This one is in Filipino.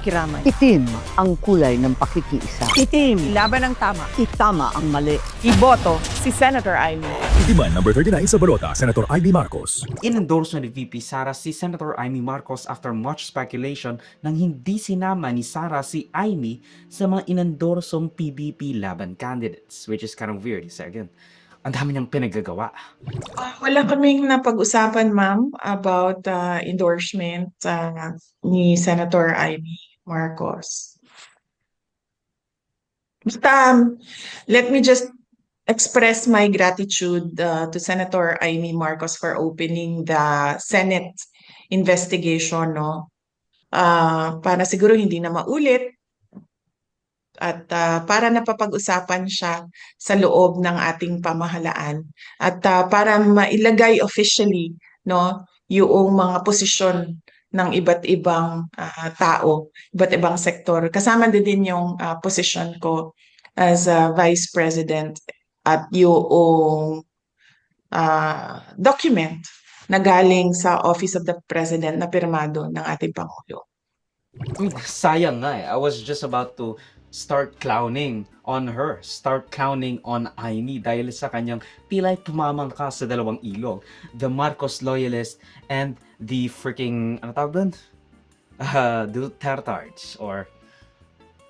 pakikiramay. Itim ang kulay ng pakikiisa. Itim, laban ng tama. Itama ang mali. Iboto si Senator Amy. Itiman number 39 sa balota, Senator Ivy Marcos. Inendorso ni VP Sara si Senator Amy Marcos after much speculation nang hindi sinama ni Sara si Amy sa mga inendorsong PBP laban candidates, which is kind of weird. Kasi again, ang dami niyang pinagagawa. Wala kaming napag-usapan, ma'am, about endorsement ni Senator Amy Marcos. Basta, let me just express my gratitude to Senator Amy Marcos for opening the Senate investigation, no? Para siguro hindi na maulit at para napapag-usapan siya sa loob ng ating pamahalaan at para mailagay officially, no, yung mga posisyon ng iba't ibang tao, iba't ibang sektor. Kasama din yung posisyon ko as Vice President at yung document na galing sa Office of the President na pirmado ng ating Pangulo. Sayang nga eh. I was just about to start clowning on her, start clowning on Amy dahil sa kanyang pilay tumamang ka sa dalawang ilog. The Marcos loyalist and the freaking, ano tawag doon? Dutertards or